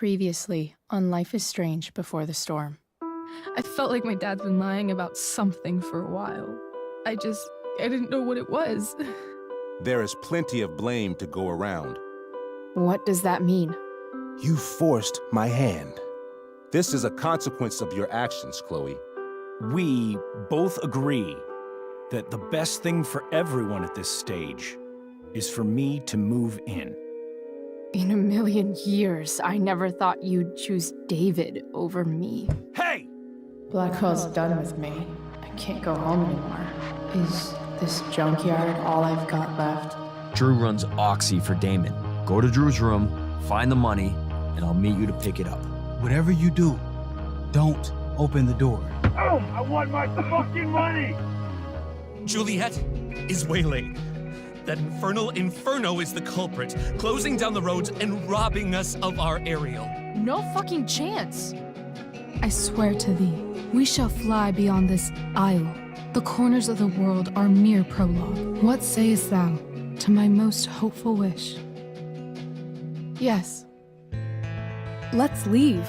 Previously on Life is Strange Before the Storm. I felt like my dad's been lying about something for a while. I didn't know what it was. There is plenty of blame to go around. What does that mean? You forced my hand. This is a consequence of your actions, Chloe. We both agree that the best thing for everyone at this stage is for me to move in. In a million years, I never thought you'd choose David over me. Hey! Black Hole's done with me. I can't go home anymore. Is this junkyard all I've got left? Drew runs Oxy for Damon. Go to Drew's room, find the money, and I'll meet you to pick it up. Whatever you do, don't open the door. Oh, I want my fucking money! Juliet is waylaid. That infernal inferno is the culprit, closing down the roads and robbing us of our aerial. No fucking chance. I swear to thee, we shall fly beyond this isle. The corners of the world are mere prologue. What sayest thou to my most hopeful wish? Yes. Let's leave.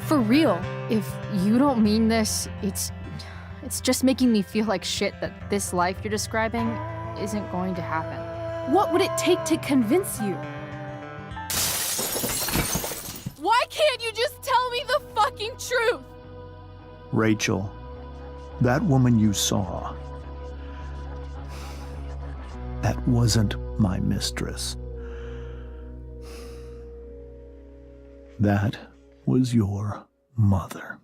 For real. If you don't mean this, it's just making me feel like shit that this life you're describing isn't going to happen. What would it take to convince you? Why can't you just tell me the fucking truth? Rachel, that woman you saw, that wasn't my mistress. That was your mother.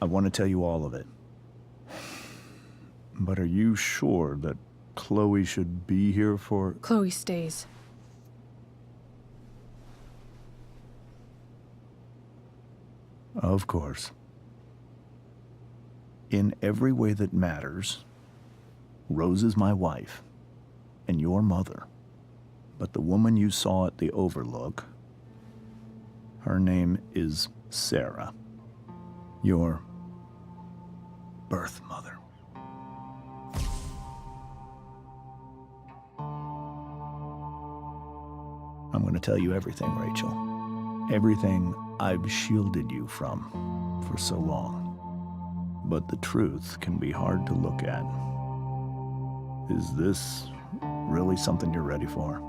I want to tell you all of it. But are you sure that Chloe should be here for... Chloe stays. Of course. In every way that matters, Rose is my wife and your mother. But the woman you saw at the Overlook, her name is Sarah, your birth mother. I'm going to tell you everything, Rachel. Everything I've shielded you from for so long. But the truth can be hard to look at. Is this really something you're ready for?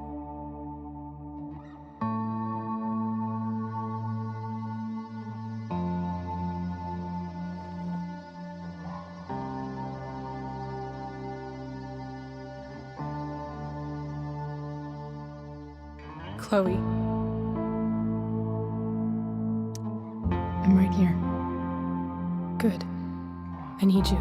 Chloe. I'm right here. Good. I need you.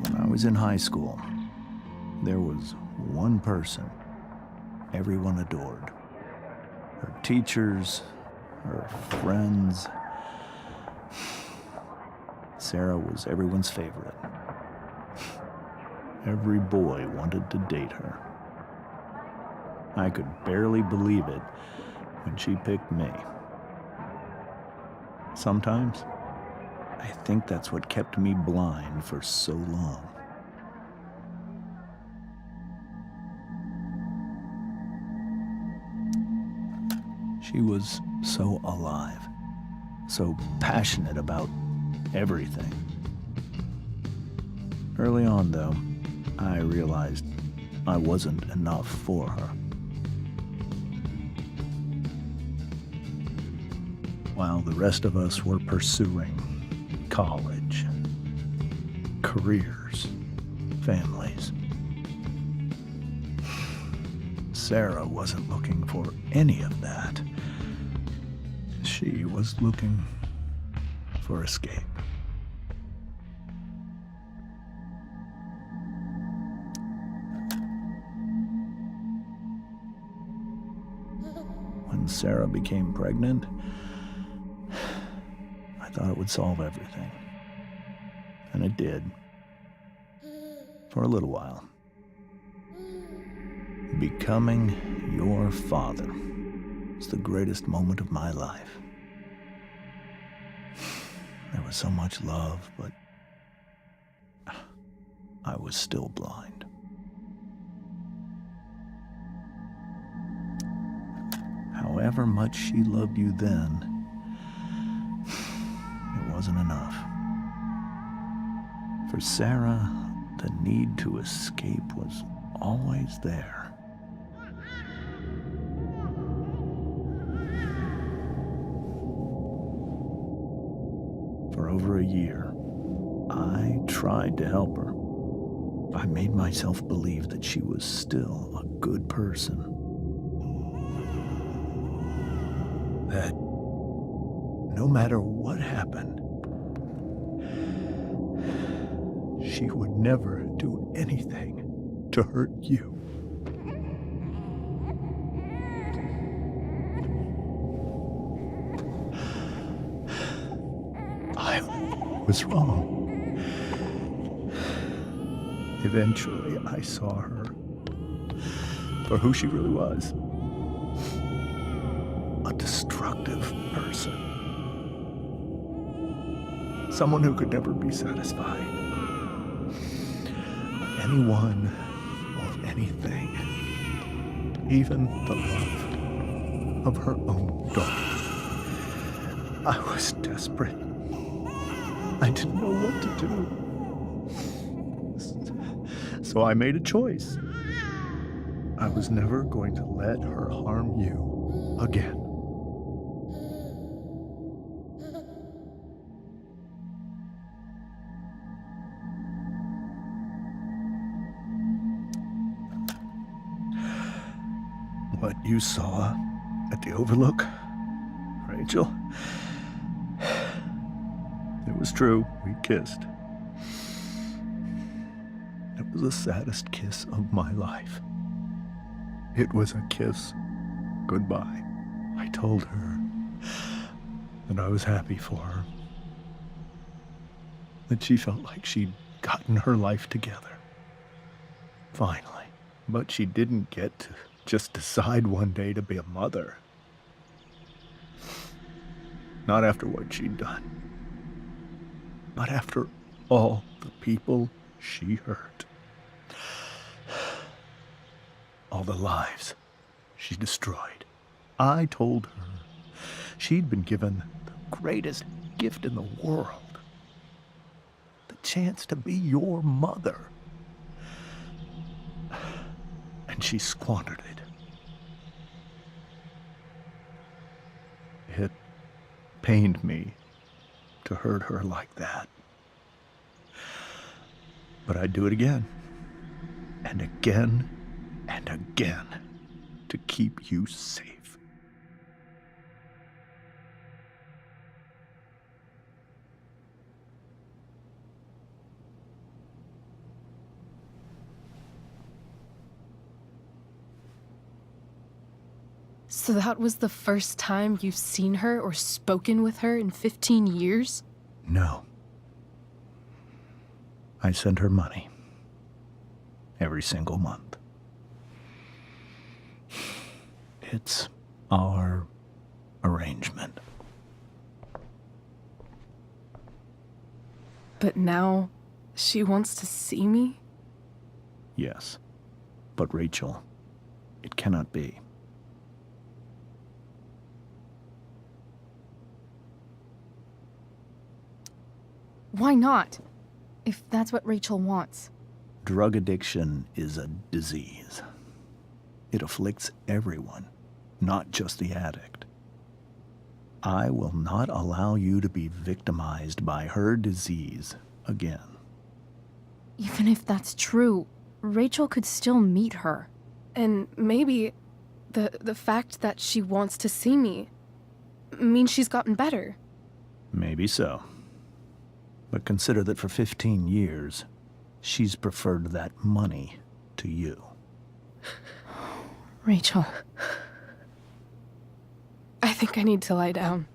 When I was in high school, there was one person everyone adored. Her teachers, her friends. Sarah was everyone's favorite. Every boy wanted to date her. I could barely believe it when she picked me. Sometimes, I think that's what kept me blind for so long. She was so alive, so passionate about everything. Early on, though, I realized I wasn't enough for her. While the rest of us were pursuing college, careers, families, Sarah wasn't looking for any of that. She was looking for escape. when Sarah became pregnant, I thought it would solve everything. And it did. For a little while. Becoming your father was the greatest moment of my life. There was so much love, but I was still blind. However much she loved you then, it wasn't enough. For Sarah, the need to escape was always there. For over a year, I tried to help her. I made myself believe that she was still a good person. That no matter what happened, she would never do anything to hurt you. I was wrong. Eventually, I saw her for who she really was. A destructive person. Someone who could never be satisfied. Anyone or anything. Even the love of her own daughter. I was desperate. I didn't know what to do. So I made a choice. I was never going to let her harm you again. What you saw at the Overlook, Rachel, it was true. We kissed. It was the saddest kiss of my life. It was a kiss goodbye. I told her that I was happy for her. That she felt like she'd gotten her life together. Finally. But she didn't get to just decide one day to be a mother. Not after what she'd done. But after all the people she hurt. All the lives she destroyed. I told her she'd been given the greatest gift in the world. The chance to be your mother. And she squandered it. It pained me to hurt her like that. But I'd do it again. And again. And again. To keep you safe. So that was the first time you've seen her or spoken with her in 15 years? No. I sent her money. Every single month. It's our arrangement. But now she wants to see me? Yes. But Rachel, it cannot be. Why not? If that's what Rachel wants. Drug addiction is a disease. It afflicts everyone, not just the addict. I will not allow you to be victimized by her disease again. Even if that's true, Rachel could still meet her. And maybe the fact that she wants to see me means she's gotten better. Maybe so. But consider that for 15 years, she's preferred that money to you. Rachel. I think I need to lie down.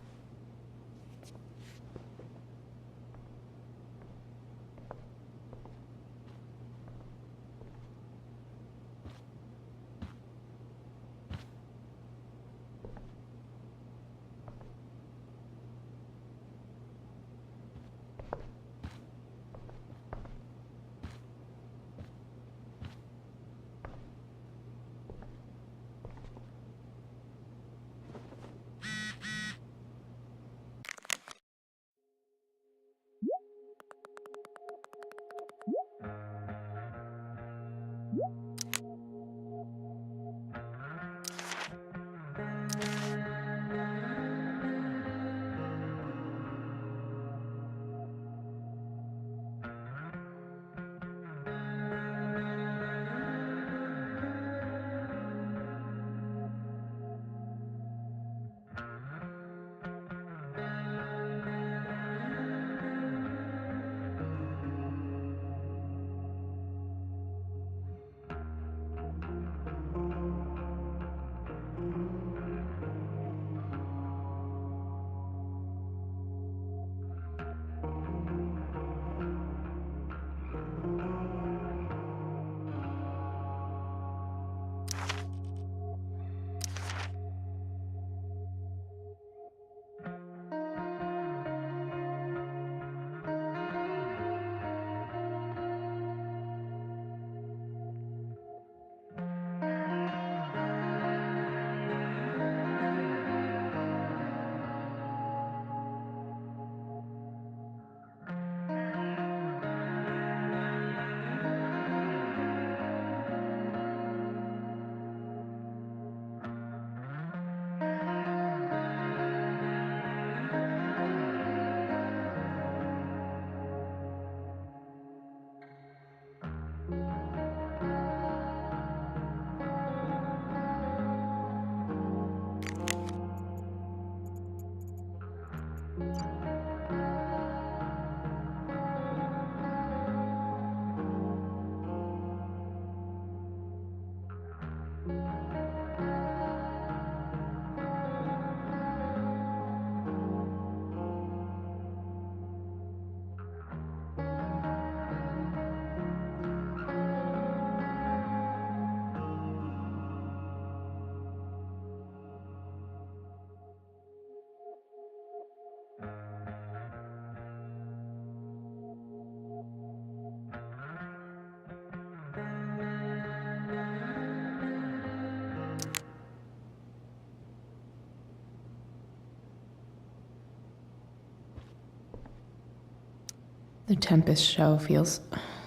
The Tempest show feels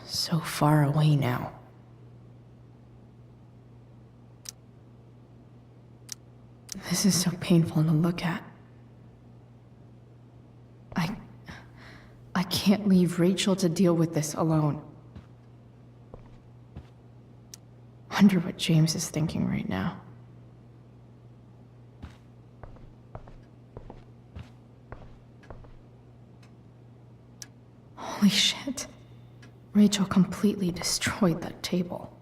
so far away now. This is so painful to look at. I can't leave Rachel to deal with this alone. Wonder what James is thinking right now. Holy shit. Rachel completely destroyed that table.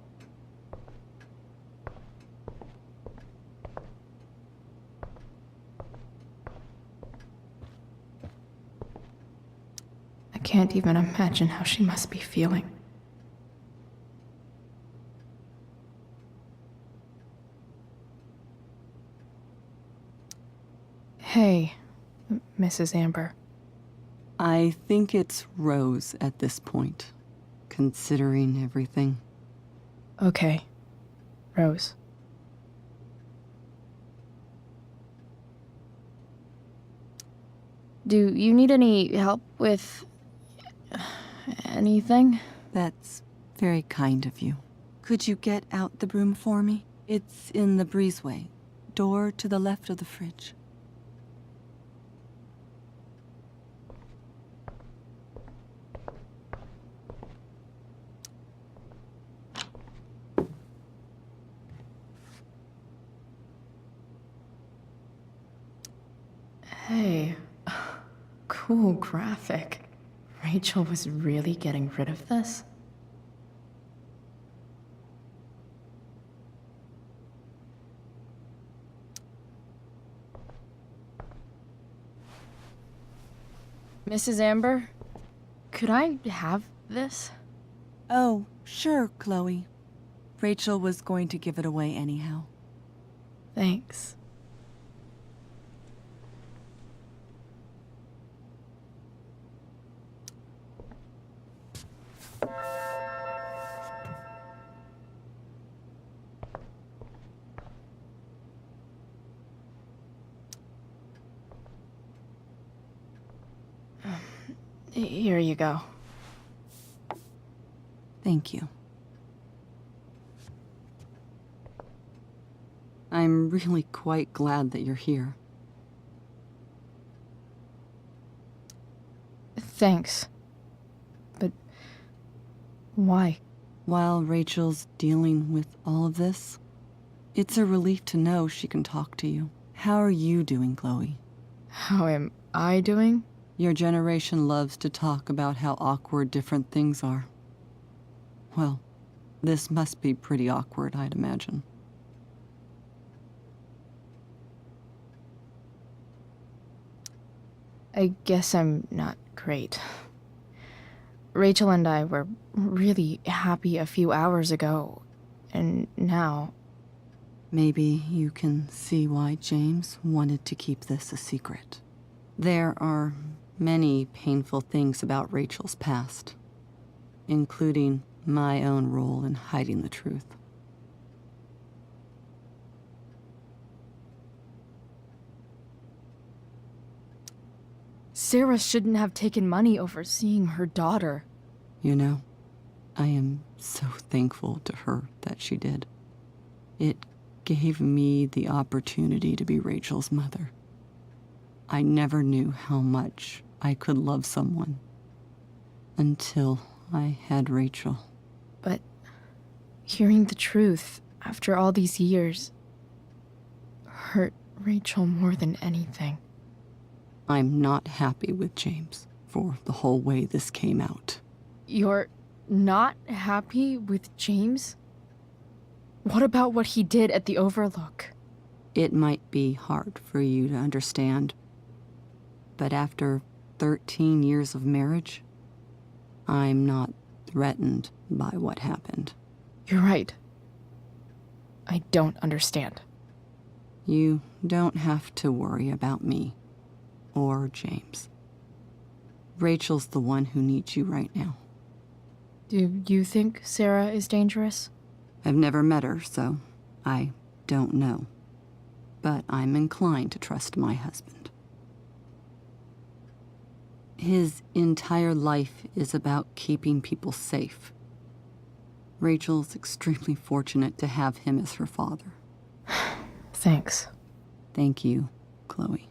I can't even imagine how she must be feeling. Hey, Mrs. Amber. I think it's Rose at this point, considering everything. Okay, Rose. Do you need any help with anything? That's very kind of you. Could you get out the broom for me? It's in the breezeway, door to the left of the fridge. Hey, cool graphic. Rachel was really getting rid of this? Mrs. Amber, could I have this? Oh, sure, Chloe. Rachel was going to give it away anyhow. Thanks. Here you go. Thank you. I'm really quite glad that you're here. Thanks. But why? While Rachel's dealing with all of this, it's a relief to know she can talk to you. How are you doing, Chloe? How am I doing? Your generation loves to talk about how awkward different things are. Well, this must be pretty awkward, I'd imagine. I guess I'm not great. Rachel and I were really happy a few hours ago, and now... Maybe you can see why James wanted to keep this a secret. There are many painful things about Rachel's past, including my own role in hiding the truth. Sarah shouldn't have taken money over seeing her daughter. You know, I am so thankful to her that she did. It gave me the opportunity to be Rachel's mother. I never knew how much I could love someone until I had Rachel. But hearing the truth after all these years hurt Rachel more than anything. I'm not happy with James for the whole way this came out. You're not happy with James? What about what he did at the Overlook? It might be hard for you to understand, but after 13 years of marriage, I'm not threatened by what happened. You're right. I don't understand. You don't have to worry about me or James. Rachel's the one who needs you right now. Do you think Sarah is dangerous? I've never met her, so I don't know. But I'm inclined to trust my husband. His entire life is about keeping people safe. Rachel's extremely fortunate to have him as her father. Thanks. Thank you, Chloe.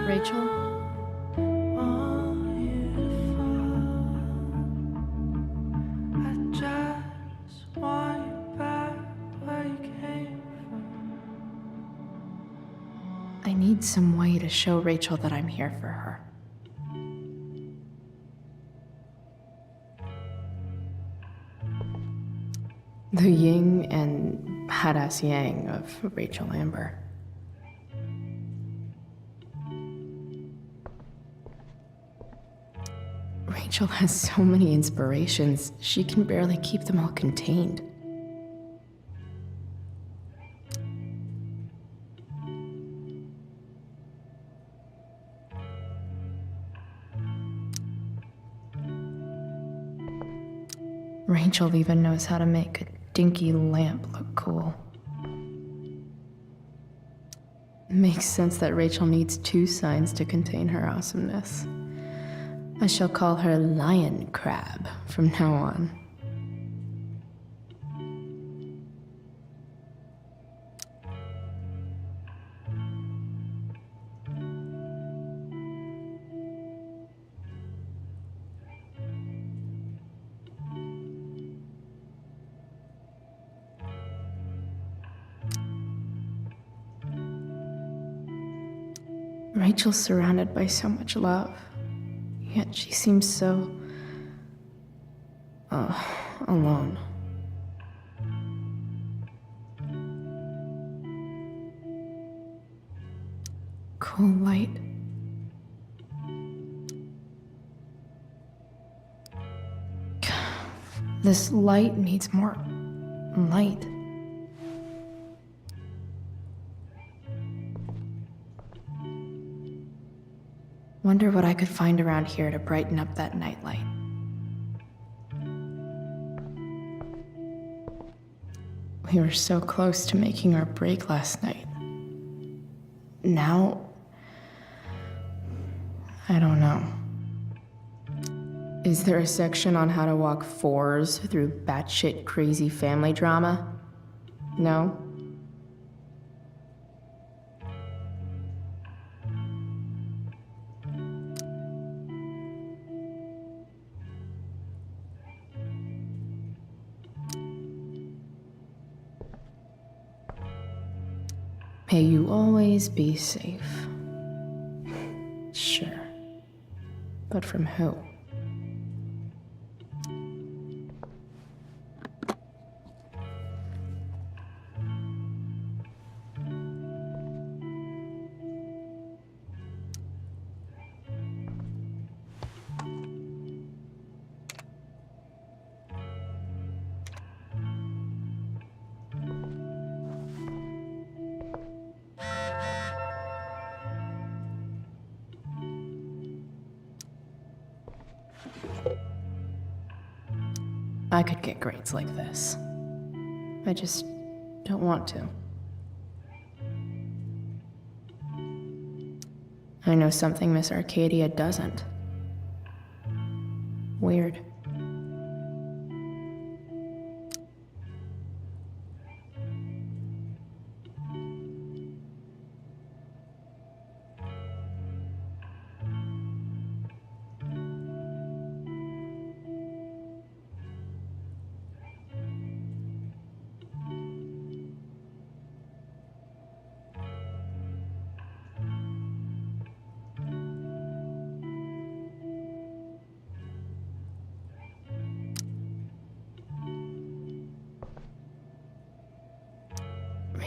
Rachel? I need some way to show Rachel that I'm here for her. The yin and badass yang of Rachel Amber. Rachel has so many inspirations, she can barely keep them all contained. Rachel even knows how to make a dinky lamp look cool. Makes sense that Rachel needs 2 signs to contain her awesomeness. I shall call her Lion Crab from now on. Rachel's surrounded by so much love, yet she seems so... alone. Cool light. This light needs more light. Wonder what I could find around here to brighten up that nightlight. We were so close to making our break last night. Now, I don't know. Is there a section on how to walk 4s through batshit crazy family drama? No? May you always be safe. Sure. But from who? I could get grades like this. I just don't want to. I know something Miss Arcadia doesn't. Weird.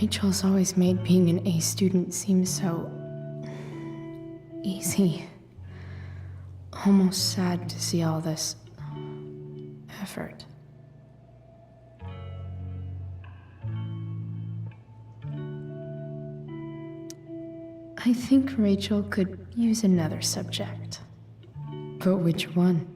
Rachel's always made being an A student seem so... easy. Almost sad to see all this... effort. I think Rachel could use another subject. But which one?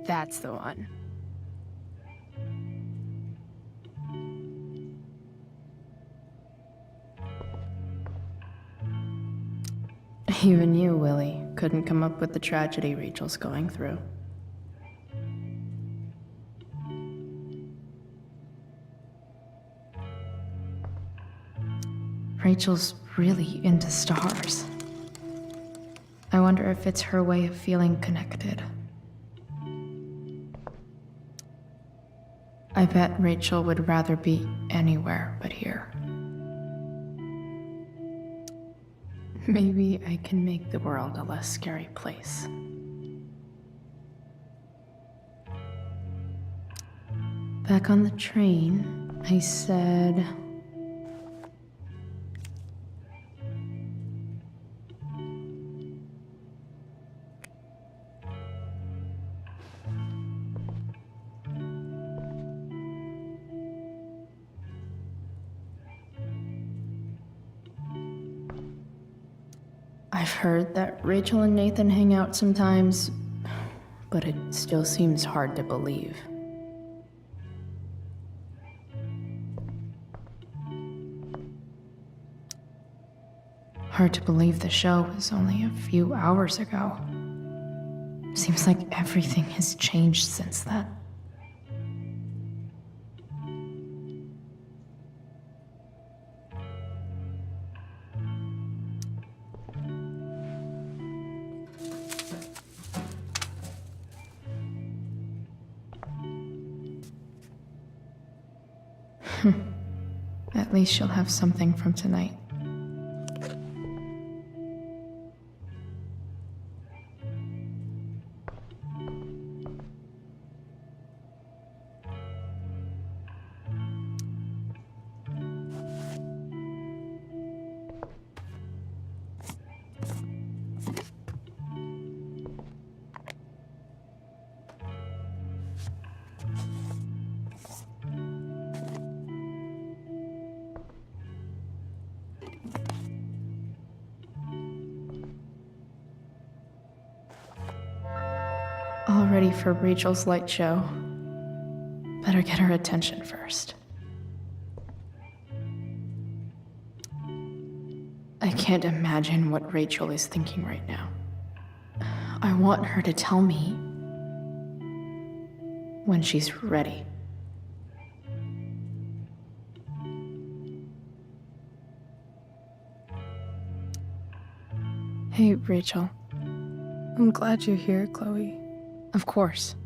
That's the one. Even you, Willie, couldn't come up with the tragedy Rachel's going through. Rachel's really into stars. I wonder if it's her way of feeling connected. I bet Rachel would rather be anywhere but here. Maybe I can make the world a less scary place. Back on the train, I said... I've heard that Rachel and Nathan hang out sometimes, but it still seems hard to believe. Hard to believe the show was only a few hours ago. Seems like everything has changed since then. At least she'll have something from tonight. All ready for Rachel's light show. Better get her attention first. I can't imagine what Rachel is thinking right now. I want her to tell me when she's ready. Hey, Rachel. I'm glad you're here, Chloe. Of course.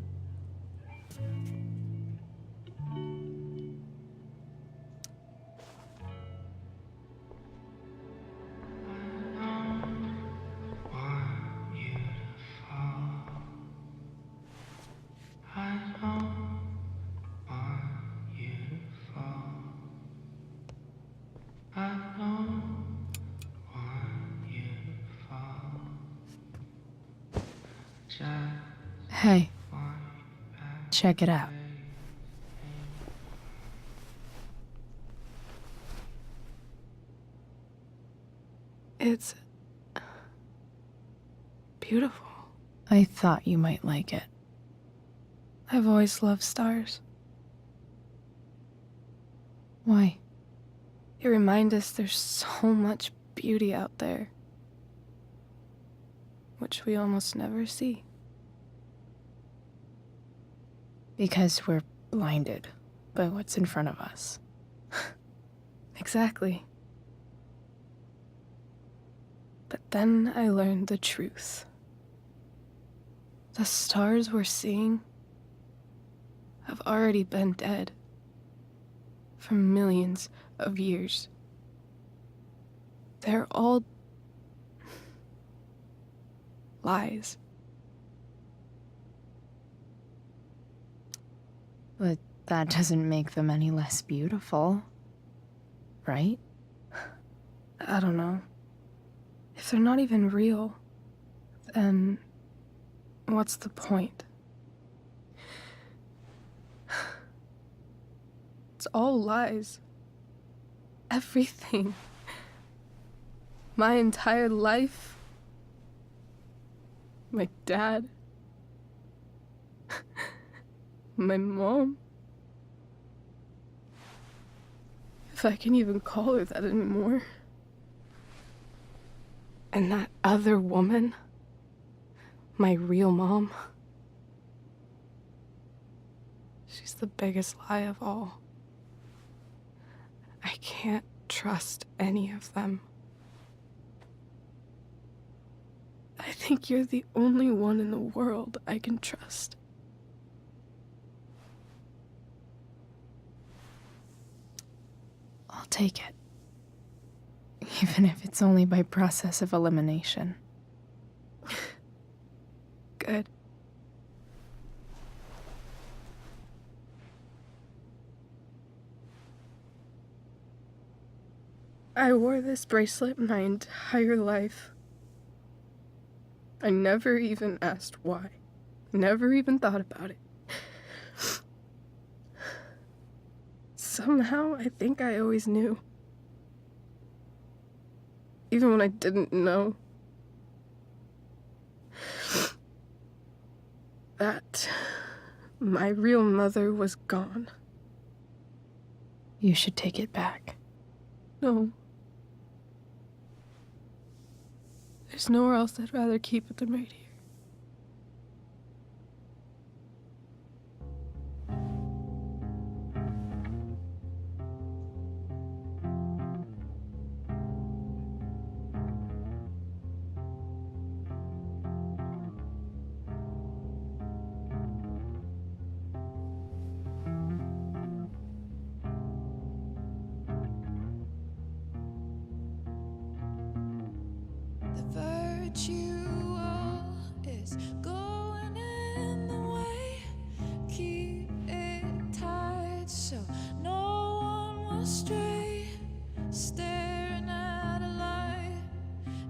Hey, check it out. It's beautiful. I thought you might like it. I've always loved stars. Why? They remind us there's so much beauty out there, which we almost never see. Because we're blinded by what's in front of us. Exactly. But then I learned the truth. The stars we're seeing have already been dead for millions of years. They're all lies. But that doesn't make them any less beautiful, right? I don't know. If they're not even real, then what's the point? It's all lies. Everything. My entire life. My dad. My mom. If I can even call her that anymore. And that other woman. My real mom. She's the biggest lie of all. I can't trust any of them. I think you're the only one in the world I can trust. I'll take it. Even if it's only by process of elimination. Good. I wore this bracelet my entire life. I never even asked why. Never even thought about it. Somehow, I think I always knew. Even when I didn't know. that my real mother was gone. You should take it back. No. There's nowhere else I'd rather keep it than right here. Virtual is going in the way. Keep it tight so no one will stray. Staring at a light.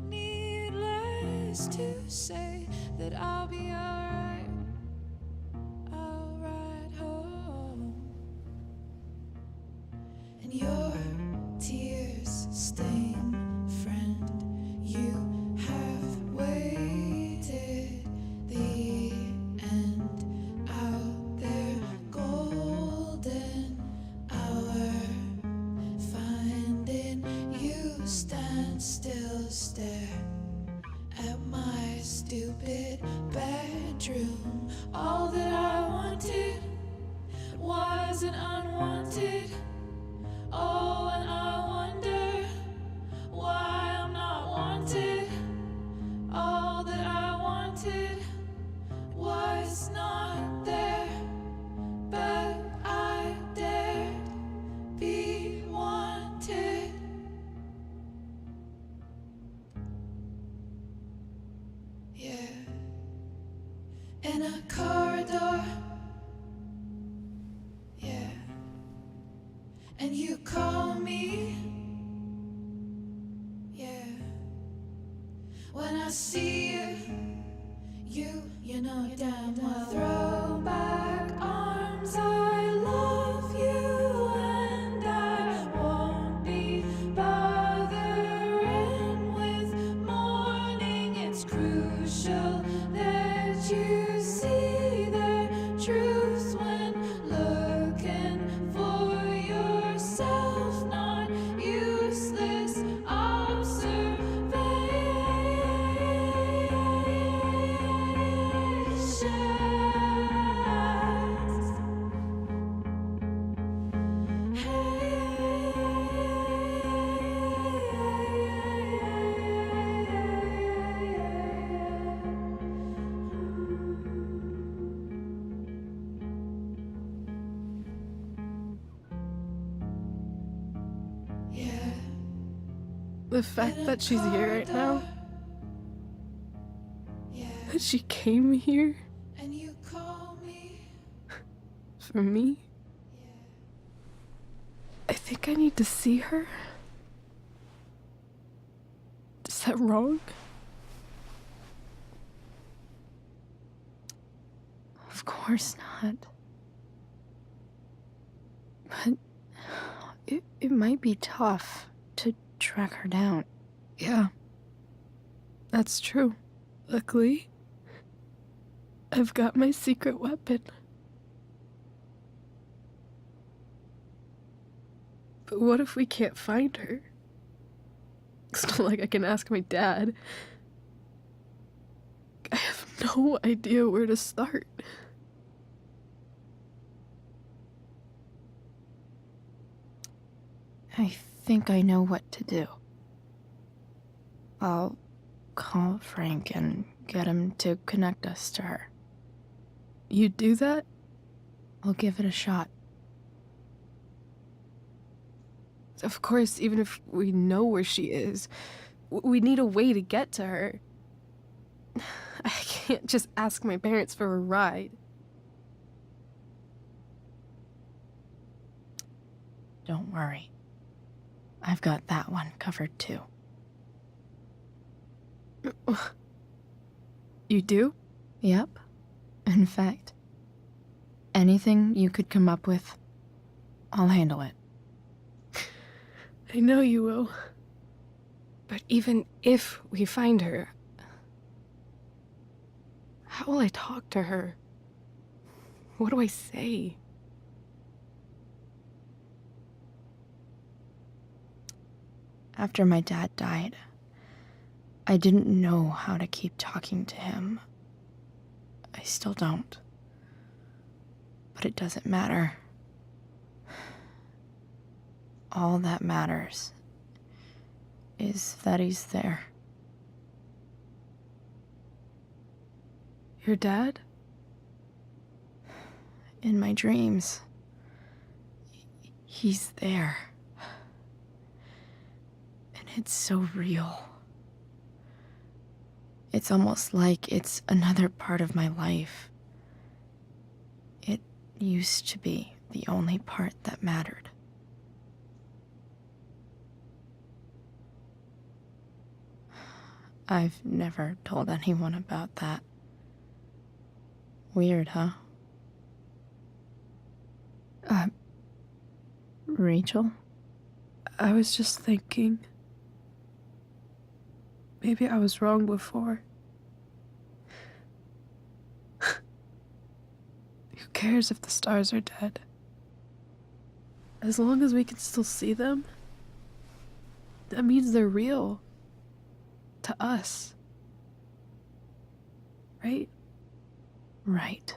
Needless to say that I'll be alright. I'll ride home. And your tears stain, friend. You have waited the end out there, golden hour. Finding you stand still, stare at my stupid bedroom. All that I wanted wasn't unwanted. Oh, and I wonder why I'm not wanted. All that I wanted was not there, but I dared be wanted. Yeah, in a corridor. Yeah, and you call me. Yeah. When I see you know damn well. Throw back arms, I love you, and I won't be bothering with mourning. It's crucial that you see the truth when looking for yourself, not useless The fact that she's here right now, that she came here and you call me. for me, I think I need to see her. Is that wrong? Of course not. But it might be tough to track her down. Yeah, that's true. Luckily, I've got my secret weapon. But what if we can't find her? It's not like I can ask my dad. I have no idea where to start. I think I know what to do. I'll call Frank and get him to connect us to her. You do that? I'll give it a shot. Of course, even if we know where she is, we need a way to get to her. I can't just ask my parents for a ride. Don't worry. I've got that one covered too. You do? Yep. In fact, anything you could come up with, I'll handle it. I know you will. But even if we find her, How will I talk to her? What do I say? After my dad died, I didn't know how to keep talking to him. I still don't. But it doesn't matter. All that matters is that he's there. Your dad? In my dreams, he's there. And it's so real. It's almost like it's another part of my life. It used to be the only part that mattered. I've never told anyone about that. Weird, huh? Rachel? I was just thinking. Maybe I was wrong before. Who cares if the stars are dead? As long as we can still see them, that means they're real. To us. Right? Right.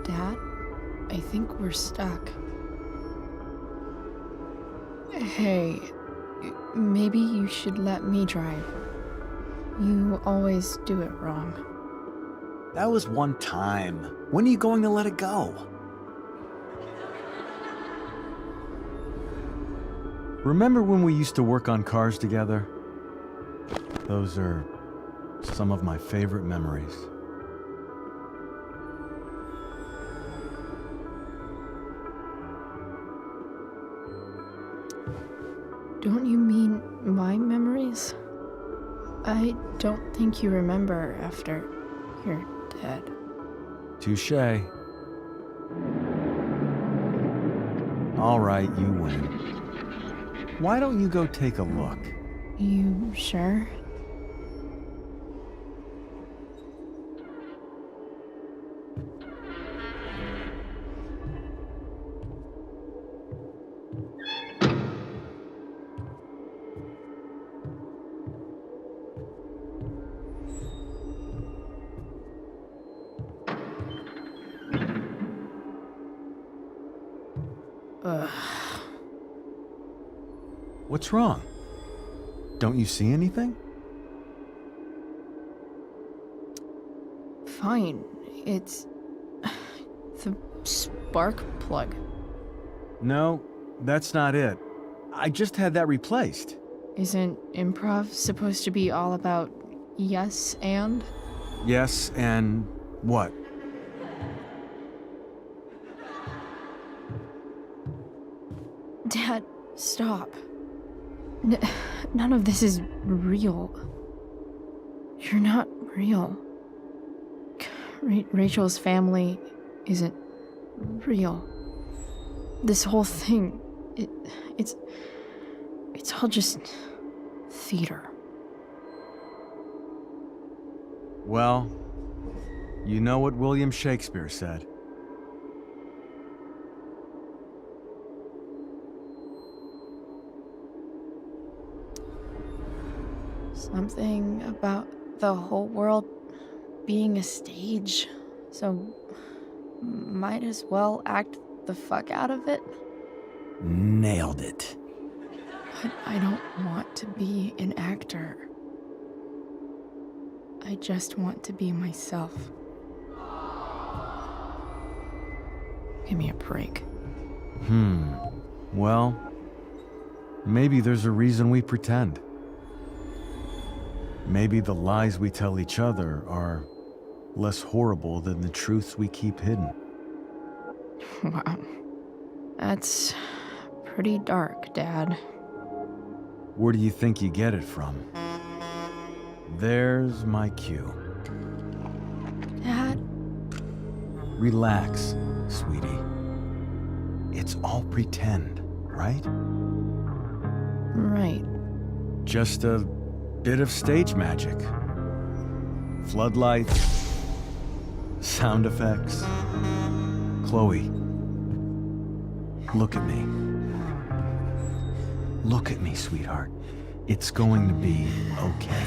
Dad, I think we're stuck. Hey, maybe you should let me drive. You always do it wrong. That was one time. When are you going to let it go? Remember when we used to work on cars together? Those are some of my favorite memories. Don't you mean my memories? I don't think you remember after you're dead. Touché. All right, you win. Why don't you go take a look? You sure? Ugh. What's wrong? Don't you see anything? Fine. It's the spark plug. No, that's not it. I just had that replaced. Isn't improv supposed to be all about yes and? Yes, and what? Dad, stop. None of this is real. You're not real. Rachel's family isn't real. This whole thing, it's all just theater. Well, you know what William Shakespeare said. Something about the whole world being a stage, so might as well act the fuck out of it. Nailed it. But I don't want to be an actor. I just want to be myself. Give me a break. Well, maybe there's a reason we pretend. Maybe the lies we tell each other are less horrible than the truths we keep hidden. Wow. That's pretty dark, Dad. Where do you think you get it from? There's my cue. Dad? Relax, sweetie. It's all pretend, right? Right. Just a bit of stage magic. Floodlights, sound effects. Chloe, look at me. Look at me, sweetheart. It's going to be okay.